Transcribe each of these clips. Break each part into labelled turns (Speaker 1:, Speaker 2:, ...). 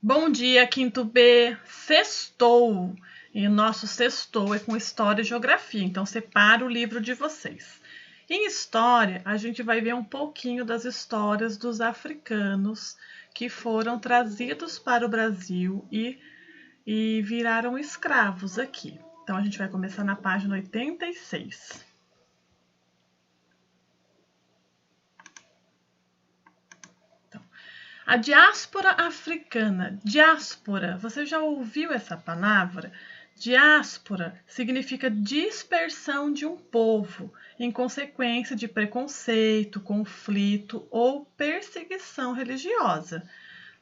Speaker 1: Bom dia, quinto B. Sextou. E o nosso sextou é com História e Geografia, então separa o livro de vocês. Em História, a gente vai ver um pouquinho das histórias dos africanos que foram trazidos para o Brasil e viraram escravos aqui. Então, a gente vai começar na página 86. A diáspora africana. Diáspora, você já ouviu essa palavra? Diáspora significa dispersão de um povo em consequência de preconceito, conflito ou perseguição religiosa,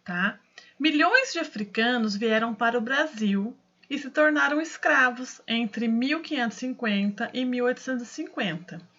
Speaker 1: tá? Milhões de africanos vieram para o Brasil e se tornaram escravos entre 1550 e 1850.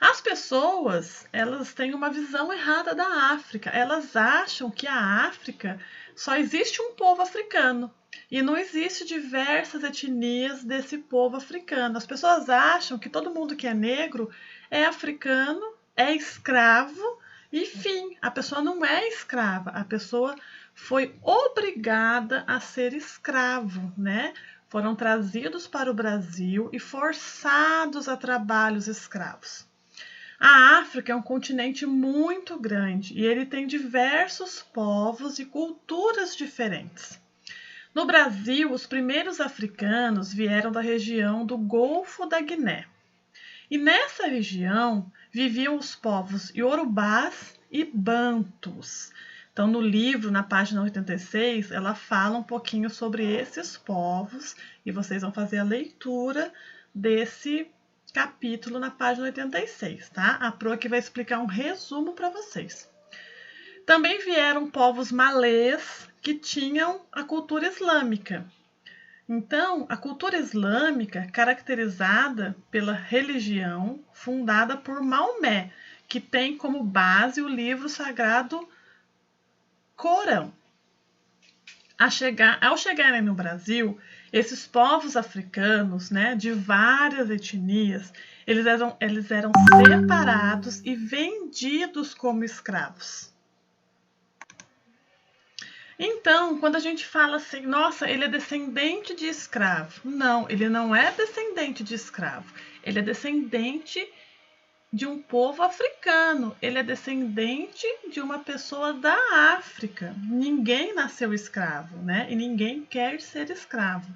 Speaker 1: As pessoas, elas têm uma visão errada da África. Elas acham que a África só existe um povo africano e não existe diversas etnias desse povo africano. As pessoas acham que todo mundo que é negro é africano, é escravo e fim. A pessoa não é escrava, a pessoa foi obrigada a ser escravo, né? Foram trazidos para o Brasil e forçados a trabalhos escravos. A África é um continente muito grande e ele tem diversos povos e culturas diferentes. No Brasil, os primeiros africanos vieram da região do Golfo da Guiné. E nessa região viviam os povos iorubás e bantus. Então, no livro, na página 86, ela fala um pouquinho sobre esses povos e vocês vão fazer a leitura desse capítulo na página 86, tá? A Pro aqui vai explicar um resumo para vocês. Também vieram povos malês que tinham a cultura islâmica. Então, a cultura islâmica caracterizada pela religião fundada por Maomé, que tem como base o livro sagrado Corão. Ao chegarem no Brasil, esses povos africanos, né, de várias etnias, eles eram separados e vendidos como escravos. Então, quando a gente fala assim, nossa, ele é descendente de escravo. Não, ele não é descendente de escravo. Ele é descendente de um povo africano. Ele é descendente de uma pessoa da África. Ninguém nasceu escravo, né? E ninguém quer ser escravo.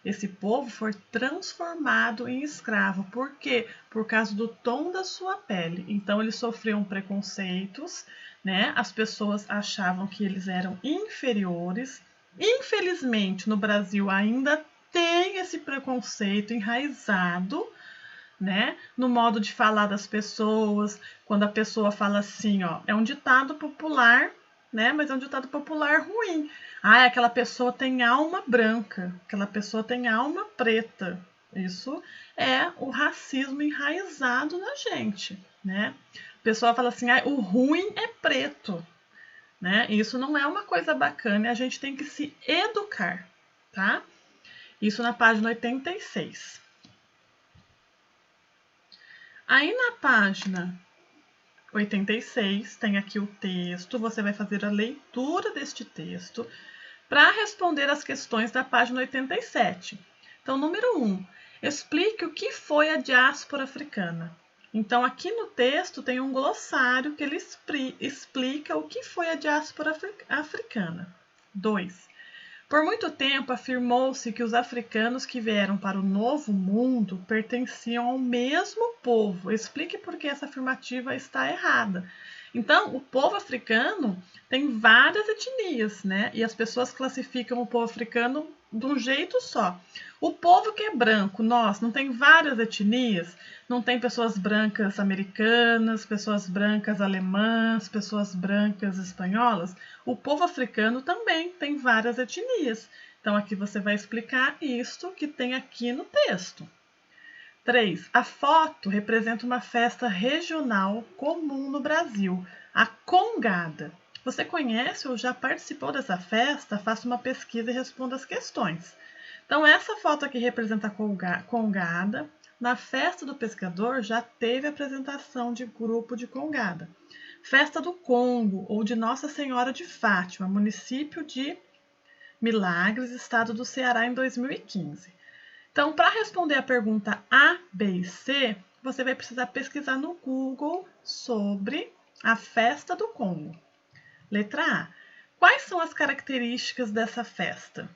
Speaker 1: Esse povo foi transformado em escravo. Por quê? Por causa do tom da sua pele. Então, eles sofriam preconceitos, né? As pessoas achavam que eles eram inferiores. Infelizmente, no Brasil ainda tem esse preconceito enraizado, né? No modo de falar das pessoas, quando a pessoa fala assim, ó, é um ditado popular, né? Mas é um ditado popular ruim. Ah, aquela pessoa tem alma branca, aquela pessoa tem alma preta. Isso é o racismo enraizado na gente, né? A pessoa fala assim, ah, o ruim é preto, né? Isso não é uma coisa bacana e a gente tem que se educar, tá? Isso na página 86. Aí na página 86 tem aqui o texto, você vai fazer a leitura deste texto para responder as questões da página 87. Então, número 1, explique o que foi a diáspora africana. Então, aqui no texto tem um glossário que ele explica o que foi a diáspora africana. 2. Por muito tempo afirmou-se que os africanos que vieram para o Novo Mundo pertenciam ao mesmo povo. Explique por que essa afirmativa está errada. Então, o povo africano tem várias etnias, né? E as pessoas classificam o povo africano de um jeito só. O povo que é branco, nós, não tem várias etnias? Não tem pessoas brancas americanas, pessoas brancas alemãs, pessoas brancas espanholas? O povo africano também tem várias etnias. Então, aqui você vai explicar isto que tem aqui no texto. 3. A foto representa uma festa regional comum no Brasil, a congada. Você conhece ou já participou dessa festa? Faça uma pesquisa e responda as questões. Então, essa foto aqui representa a congada. Na festa do pescador já teve apresentação de grupo de congada. Festa do Congo ou de Nossa Senhora de Fátima, município de Milagres, estado do Ceará, em 2015. Então, para responder a pergunta A, B e C, você vai precisar pesquisar no Google sobre a festa do Congo. Letra A. Quais são as características dessa festa?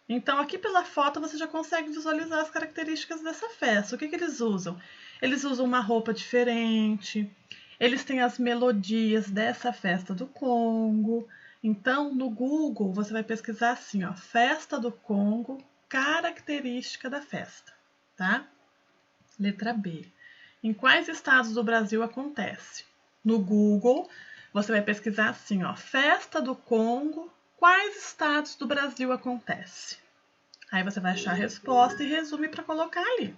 Speaker 1: Então, aqui pela foto você já consegue visualizar as características dessa festa. O que eles usam? Eles usam uma roupa diferente, eles têm as melodias dessa festa do Congo. Então, no Google, você vai pesquisar assim, ó, festa do Congo, característica da festa, tá? Letra B. Em quais estados do Brasil acontece? No Google, você vai pesquisar assim, ó, festa do Congo, quais estados do Brasil acontece? Aí você vai achar a resposta e resume para colocar ali.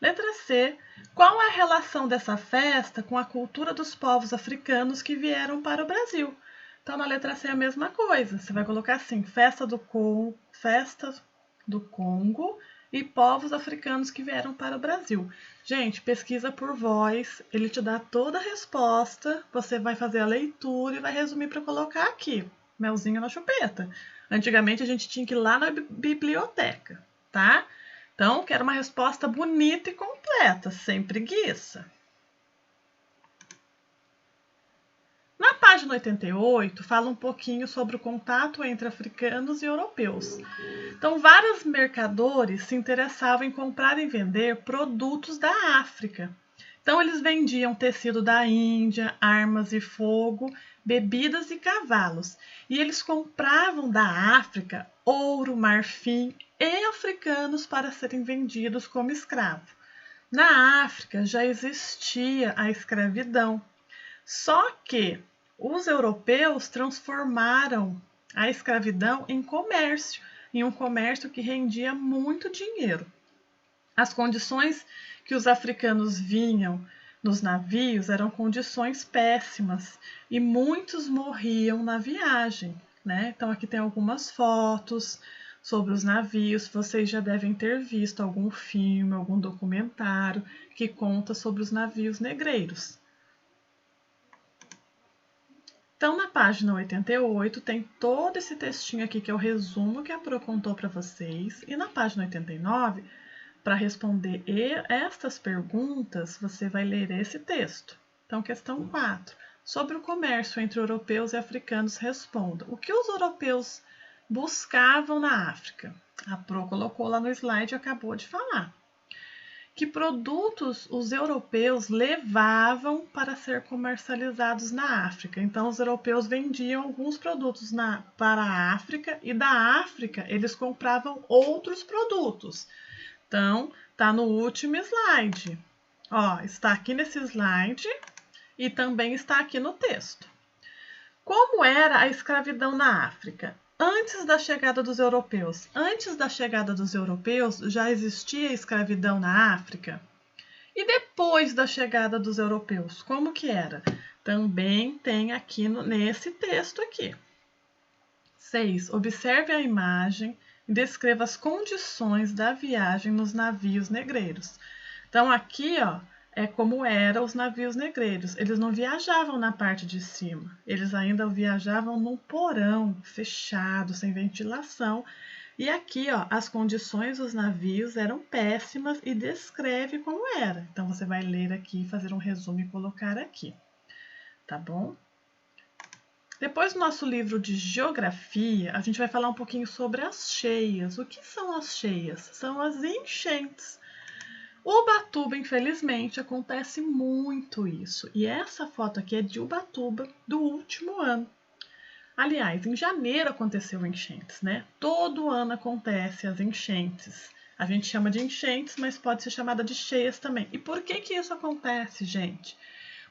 Speaker 1: Letra C. Qual é a relação dessa festa com a cultura dos povos africanos que vieram para o Brasil? Então, na letra C é a mesma coisa. Você vai colocar assim, festa do Congo e povos africanos que vieram para o Brasil. Gente, pesquisa por voz, ele te dá toda a resposta, você vai fazer a leitura e vai resumir para colocar aqui. Melzinho na chupeta. Antigamente a gente tinha que ir lá na biblioteca, tá? Então, quero uma resposta bonita e completa, sem preguiça. Na página 88, fala um pouquinho sobre o contato entre africanos e europeus. Então, vários mercadores se interessavam em comprar e vender produtos da África. Então, eles vendiam tecido da Índia, armas e fogo, bebidas e cavalos. E eles compravam da África ouro, marfim e africanos para serem vendidos como escravo. Na África já existia a escravidão, só que os europeus transformaram a escravidão em comércio, em um comércio que rendia muito dinheiro. As condições que os africanos vinham nos navios eram condições péssimas e muitos morriam na viagem, né? Então aqui tem algumas fotos sobre os navios, vocês já devem ter visto algum filme, algum documentário que conta sobre os navios negreiros. Então, na página 88, tem todo esse textinho aqui, que é o resumo que a Pro contou para vocês. E na página 89, para responder estas perguntas, você vai ler esse texto. Então, questão 4. Sobre o comércio entre europeus e africanos, responda. O que os europeus buscavam na África? A Pro colocou lá no slide e acabou de falar. Que produtos os europeus levavam para ser comercializados na África. Então, os europeus vendiam alguns produtos para a África e da África eles compravam outros produtos. Então, está no último slide. Ó, está aqui nesse slide e também está aqui no texto. Como era a escravidão na África? Antes da chegada dos europeus. Antes da chegada dos europeus, já existia escravidão na África? E depois da chegada dos europeus, como que era? Também tem aqui nesse texto aqui. 6. Observe a imagem e descreva as condições da viagem nos navios negreiros. Então, aqui, ó, é como eram os navios negreiros. Eles não viajavam na parte de cima, eles ainda viajavam num porão fechado, sem ventilação. E aqui, ó, as condições dos navios eram péssimas e descreve como era. Então, você vai ler aqui, fazer um resumo e colocar aqui, tá bom? Depois do nosso livro de geografia, a gente vai falar um pouquinho sobre as cheias. O que são as cheias? São as enchentes. Ubatuba, infelizmente, acontece muito isso. E essa foto aqui é de Ubatuba do último ano. Aliás, em janeiro aconteceu enchentes, né? Todo ano acontece as enchentes. A gente chama de enchentes, mas pode ser chamada de cheias também. E por que isso acontece, gente?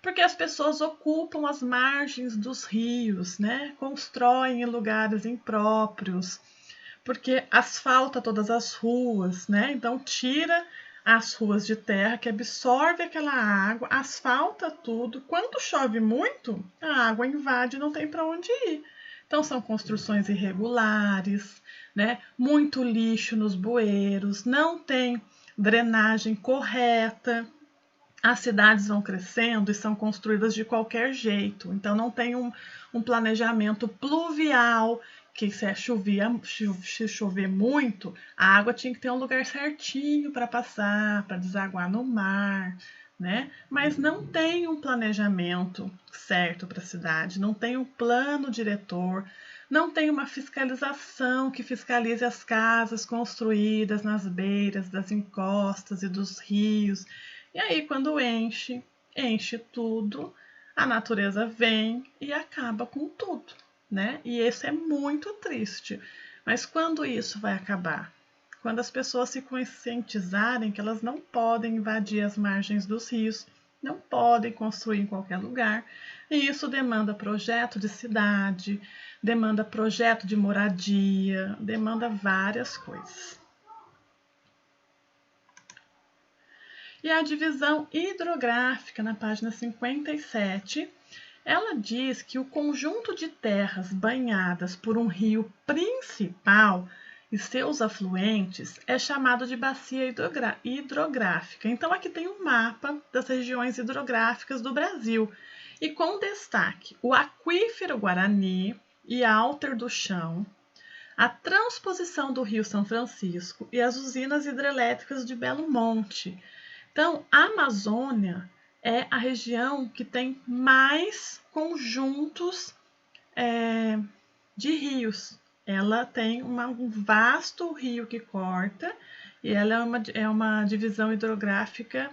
Speaker 1: Porque as pessoas ocupam as margens dos rios, né? Constroem em lugares impróprios, porque asfalta todas as ruas, né? Então tira as ruas de terra, que absorve aquela água, asfalta tudo. Quando chove muito, a água invade e não tem para onde ir. Então, são construções irregulares, né? Muito lixo nos bueiros, não tem drenagem correta. As cidades vão crescendo e são construídas de qualquer jeito. Então, não tem um planejamento pluvial que se chover muito, a água tinha que ter um lugar certinho para passar, para desaguar no mar, né? Mas não tem um planejamento certo para a cidade, não tem um plano diretor, não tem uma fiscalização que fiscalize as casas construídas nas beiras das encostas e dos rios. E aí, quando enche tudo, a natureza vem e acaba com tudo, né? E isso é muito triste. Mas quando isso vai acabar? Quando as pessoas se conscientizarem que elas não podem invadir as margens dos rios, não podem construir em qualquer lugar, e isso demanda projeto de cidade, demanda projeto de moradia, demanda várias coisas. E a divisão hidrográfica, na página 57, ela diz que o conjunto de terras banhadas por um rio principal e seus afluentes é chamado de bacia hidrográfica. Então, aqui tem um mapa das regiões hidrográficas do Brasil. E com destaque, o aquífero Guarani e Alter do Chão, a transposição do Rio São Francisco e as usinas hidrelétricas de Belo Monte. Então, a Amazônia é a região que tem mais conjuntos de rios. Ela tem um vasto rio que corta e ela é uma divisão hidrográfica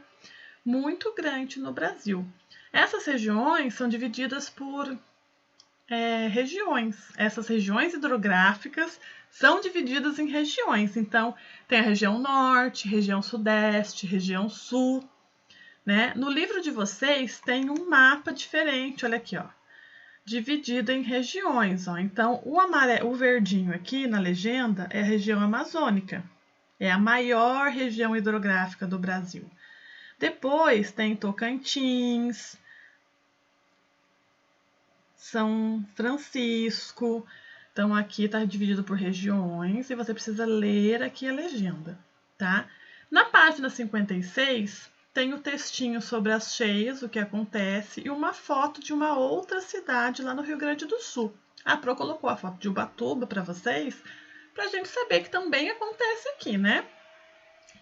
Speaker 1: muito grande no Brasil. Essas regiões são divididas por regiões. Essas regiões hidrográficas são divididas em regiões. Então, tem a região norte, região sudeste, região sul, né? No livro de vocês tem um mapa diferente, olha aqui, ó, dividido em regiões, ó. Então, o verdinho aqui na legenda é a região amazônica. É a maior região hidrográfica do Brasil. Depois tem Tocantins, São Francisco. Então, aqui está dividido por regiões e você precisa ler aqui a legenda, tá? Na página 56, tem o textinho sobre as cheias, o que acontece, e uma foto de uma outra cidade lá no Rio Grande do Sul. A Pro colocou a foto de Ubatuba para vocês, para a gente saber que também acontece aqui, né?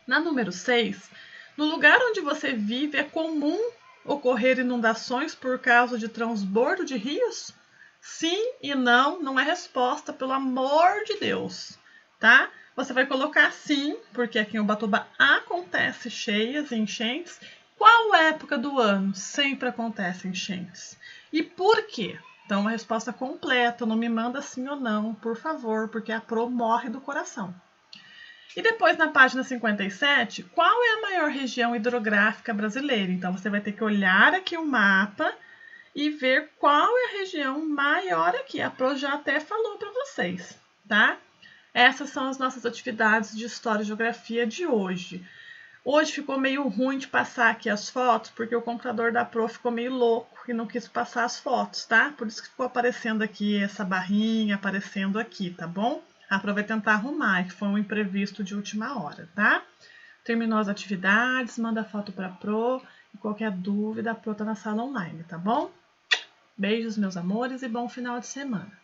Speaker 1: Na número 6, no lugar onde você vive é comum ocorrer inundações por causa de transbordo de rios? Sim e não, não é resposta, pelo amor de Deus, tá? Você vai colocar sim, porque aqui em Ubatuba acontece cheias e enchentes. Qual época do ano sempre acontece enchentes? E por quê? Então, uma resposta completa, não me manda sim ou não, por favor, porque a Pro morre do coração. E depois, na página 57, qual é a maior região hidrográfica brasileira? Então, você vai ter que olhar aqui o mapa e ver qual é a região maior aqui. A Pro já até falou para vocês, tá? Essas são as nossas atividades de História e Geografia de hoje. Hoje ficou meio ruim de passar aqui as fotos, porque o computador da Pro ficou meio louco e não quis passar as fotos, tá? Por isso que ficou aparecendo aqui essa barrinha, aparecendo aqui, tá bom? A Pro vai tentar arrumar, que foi um imprevisto de última hora, tá? Terminou as atividades, manda a foto para a Pro e qualquer dúvida, a Pro tá na sala online, tá bom? Beijos, meus amores, e bom final de semana.